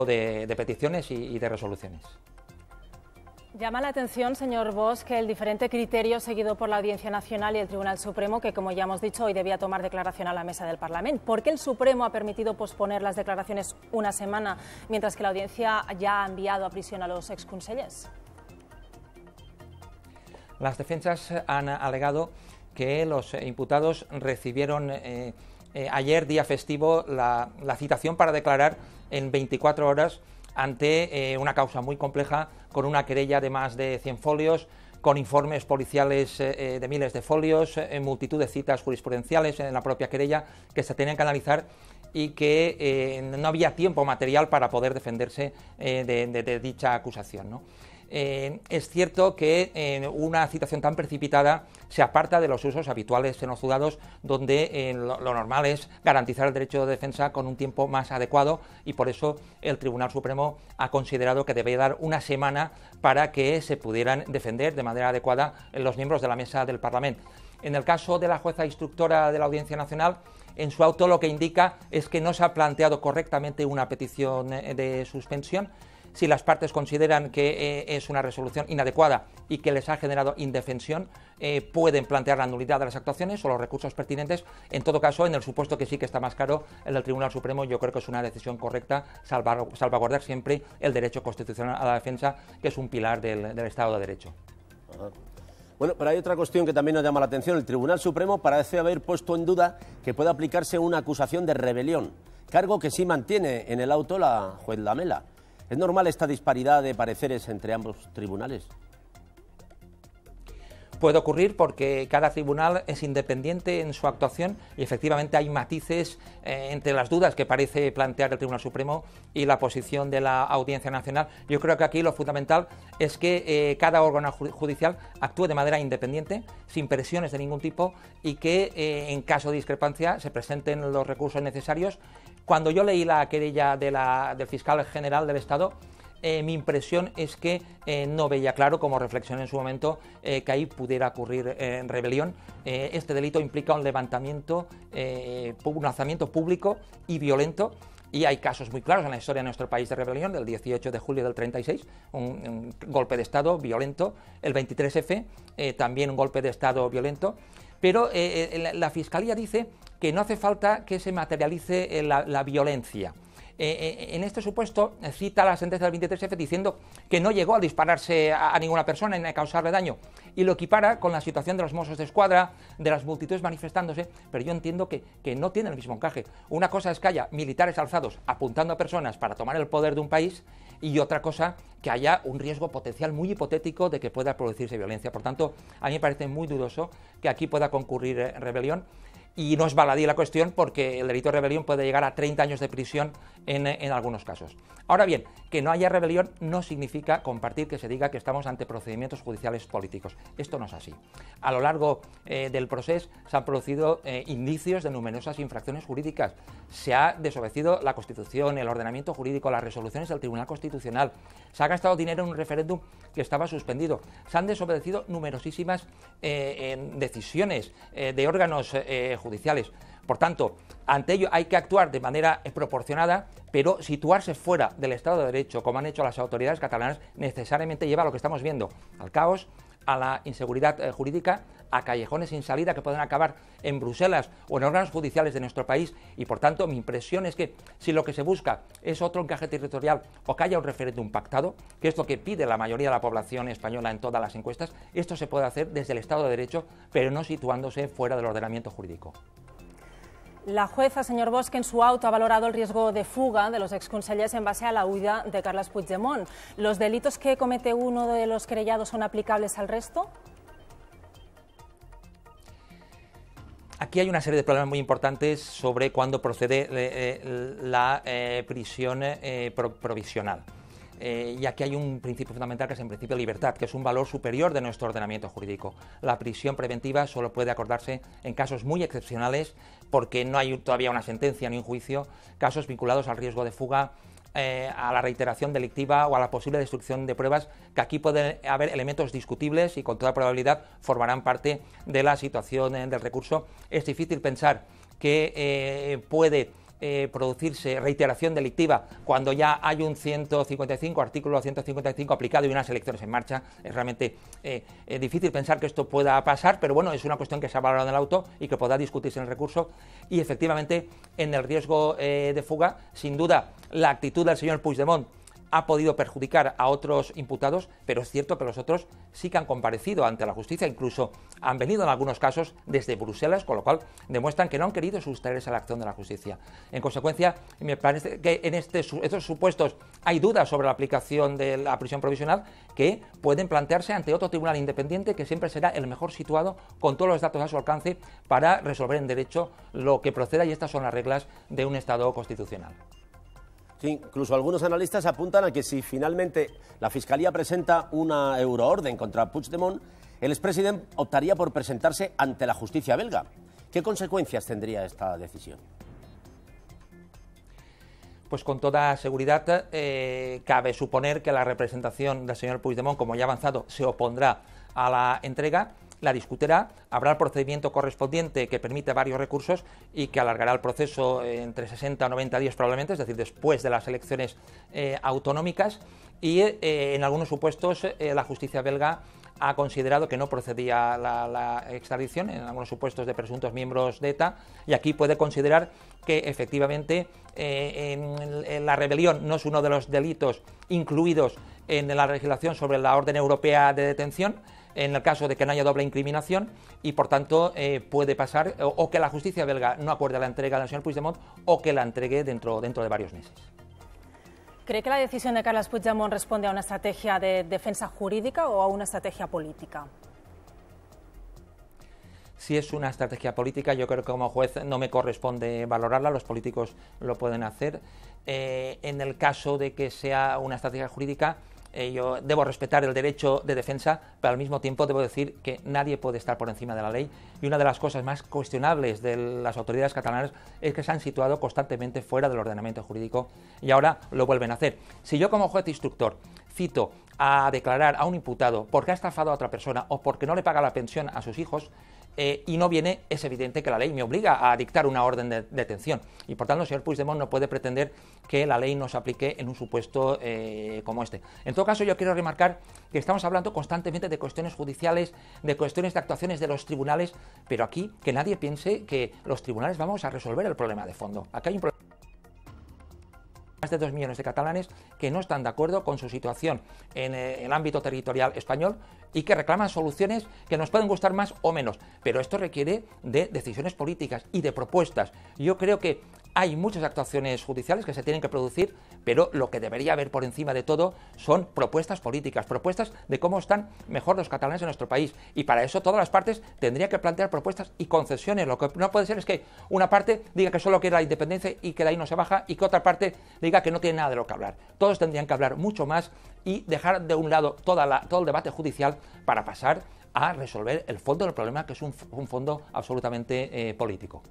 de peticiones y de resoluciones. Llama la atención, señor Bosch, que el diferente criterio seguido por la Audiencia Nacional y el Tribunal Supremo, que como ya hemos dicho, hoy debía tomar declaración a la mesa del Parlamento. ¿Por qué el Supremo ha permitido posponer las declaraciones una semana, mientras que la Audiencia ya ha enviado a prisión a los exconsellers? Las defensas han alegado que los imputados recibieron ayer, día festivo, la citación para declarar en 24 horas ante una causa muy compleja, con una querella de más de 100 folios, con informes policiales de miles de folios, multitud de citas jurisprudenciales en la propia querella que se tenían que analizar y que no había tiempo material para poder defenderse de dicha acusación, ¿no? Es cierto que una citación tan precipitada se aparta de los usos habituales en los juzgados, donde lo normal es garantizar el derecho de defensa con un tiempo más adecuado, y por eso el Tribunal Supremo ha considerado que debe dar una semana para que se pudieran defender de manera adecuada los miembros de la mesa del Parlamento. En el caso de la jueza instructora de la Audiencia Nacional, en su auto lo que indica es que no se ha planteado correctamente una petición de suspensión. Si las partes consideran que es una resolución inadecuada y que les ha generado indefensión, pueden plantear la nulidad de las actuaciones o los recursos pertinentes. En todo caso, en el supuesto que sí que está más claro, el del Tribunal Supremo, yo creo que es una decisión correcta, salvaguardar siempre el derecho constitucional a la defensa, que es un pilar del Estado de Derecho. Ajá. Bueno, pero hay otra cuestión que también nos llama la atención. El Tribunal Supremo parece haber puesto en duda que pueda aplicarse una acusación de rebelión, cargo que sí mantiene en el auto la juez Lamela. ¿Es normal esta disparidad de pareceres entre ambos tribunales? Puede ocurrir porque cada tribunal es independiente en su actuación y efectivamente hay matices entre las dudas que parece plantear el Tribunal Supremo y la posición de la Audiencia Nacional. Yo creo que aquí lo fundamental es que cada órgano judicial actúe de manera independiente, sin presiones de ningún tipo, y que en caso de discrepancia se presenten los recursos necesarios. Cuando yo leí la querella del fiscal general del Estado, mi impresión es que no veía claro, como reflexioné en su momento, que ahí pudiera ocurrir rebelión. Este delito implica un levantamiento, un alzamiento público y violento, y hay casos muy claros en la historia de nuestro país de rebelión, del 18 de julio del 36, un golpe de Estado violento, el 23F, también un golpe de Estado violento, pero la Fiscalía dice que no hace falta que se materialice la violencia. En este supuesto cita la sentencia del 23F diciendo que no llegó a dispararse a ninguna persona ni a causarle daño, y lo equipara con la situación de los Mossos de Escuadra, de las multitudes manifestándose, pero yo entiendo que no tiene el mismo encaje. Una cosa es que haya militares alzados apuntando a personas para tomar el poder de un país, y otra cosa que haya un riesgo potencial muy hipotético de que pueda producirse violencia. Por tanto, a mí me parece muy dudoso que aquí pueda concurrir rebelión. Y no es baladí la cuestión, porque el delito de rebelión puede llegar a 30 años de prisión en algunos casos. Ahora bien, que no haya rebelión no significa compartir que se diga que estamos ante procedimientos judiciales políticos. Esto no es así. A lo largo del proceso se han producido indicios de numerosas infracciones jurídicas. Se ha desobedecido la Constitución, el ordenamiento jurídico, las resoluciones del Tribunal Constitucional. Se ha gastado dinero en un referéndum que estaba suspendido. Se han desobedecido numerosísimas decisiones de órganos judiciales. Por tanto, ante ello hay que actuar de manera proporcionada, pero situarse fuera del Estado de Derecho, como han hecho las autoridades catalanas, necesariamente lleva a lo que estamos viendo, al caos, a la inseguridad jurídica, a callejones sin salida que pueden acabar en Bruselas o en órganos judiciales de nuestro país. Y por tanto, mi impresión es que si lo que se busca es otro encaje territorial o que haya un referéndum pactado, que es lo que pide la mayoría de la población española en todas las encuestas, esto se puede hacer desde el Estado de Derecho, pero no situándose fuera del ordenamiento jurídico. La jueza, señor Bosch, en su auto ha valorado el riesgo de fuga de los exconsellers en base a la huida de Carles Puigdemont. ¿Los delitos que comete uno de los querellados son aplicables al resto? Aquí hay una serie de problemas muy importantes sobre cuándo procede la prisión provisional. Y aquí hay un principio fundamental, que es el principio de libertad, que es un valor superior de nuestro ordenamiento jurídico. La prisión preventiva solo puede acordarse en casos muy excepcionales, porque no hay todavía una sentencia ni un juicio, casos vinculados al riesgo de fuga, a la reiteración delictiva o a la posible destrucción de pruebas, que aquí pueden haber elementos discutibles y con toda probabilidad formarán parte de la situación del recurso. Es difícil pensar que puede producirse reiteración delictiva cuando ya hay un 155, artículo 155 aplicado y unas elecciones en marcha. Es realmente difícil pensar que esto pueda pasar, pero bueno, es una cuestión que se ha valorado en el auto y que podrá discutirse en el recurso. Y efectivamente, en el riesgo de fuga, sin duda, la actitud del señor Puigdemont ha podido perjudicar a otros imputados, pero es cierto que los otros sí que han comparecido ante la justicia, incluso han venido en algunos casos desde Bruselas, con lo cual demuestran que no han querido sustraerse a la acción de la justicia. En consecuencia, me parece que en estos supuestos hay dudas sobre la aplicación de la prisión provisional que pueden plantearse ante otro tribunal independiente que siempre será el mejor situado con todos los datos a su alcance para resolver en derecho lo que proceda, y estas son las reglas de un Estado constitucional. Sí, incluso algunos analistas apuntan a que si finalmente la Fiscalía presenta una euroorden contra Puigdemont, el expresidente optaría por presentarse ante la justicia belga. ¿Qué consecuencias tendría esta decisión? Pues con toda seguridad cabe suponer que la representación del señor Puigdemont, como ya ha avanzado, se opondrá a la entrega, la discutirá, habrá el procedimiento correspondiente que permite varios recursos y que alargará el proceso entre 60 o 90 días probablemente, es decir, después de las elecciones autonómicas, y en algunos supuestos la justicia belga ha considerado que no procedía la extradición, en algunos supuestos de presuntos miembros de ETA, y aquí puede considerar que efectivamente la rebelión no es uno de los delitos incluidos en la legislación sobre la orden europea de detención, en el caso de que no haya doble incriminación, y por tanto puede pasar o que la justicia belga no acuerde la entrega del señor Puigdemont o que la entregue dentro de varios meses. ¿Cree que la decisión de Carles Puigdemont responde a una estrategia de defensa jurídica o a una estrategia política? Si es una estrategia política, yo creo que como juez no me corresponde valorarla, los políticos lo pueden hacer. En el caso de que sea una estrategia jurídica, yo debo respetar el derecho de defensa, pero al mismo tiempo debo decir que nadie puede estar por encima de la ley, y una de las cosas más cuestionables de las autoridades catalanas es que se han situado constantemente fuera del ordenamiento jurídico y ahora lo vuelven a hacer. Si yo como juez instructor cito a declarar a un imputado porque ha estafado a otra persona o porque no le paga la pensión a sus hijos, y no viene, es evidente que la ley me obliga a dictar una orden de detención, y por tanto el señor Puigdemont no puede pretender que la ley no se aplique en un supuesto como este. En todo caso, yo quiero remarcar que estamos hablando constantemente de cuestiones judiciales, de cuestiones de actuaciones de los tribunales, pero aquí que nadie piense que los tribunales vamos a resolver el problema de fondo. Aquí hay un problema. Más de 2 millones de catalanes que no están de acuerdo con su situación en el ámbito territorial español y que reclaman soluciones que nos pueden gustar más o menos, pero esto requiere de decisiones políticas y de propuestas. Yo creo que hay muchas actuaciones judiciales que se tienen que producir, pero lo que debería haber por encima de todo son propuestas políticas, propuestas de cómo están mejor los catalanes en nuestro país, y para eso todas las partes tendrían que plantear propuestas y concesiones. Lo que no puede ser es que una parte diga que solo quiere la independencia y que de ahí no se baja, y que otra parte diga que no tiene nada de lo que hablar. Todos tendrían que hablar mucho más y dejar de un lado todo el debate judicial para pasar a resolver el fondo del problema, que es un fondo absolutamente político.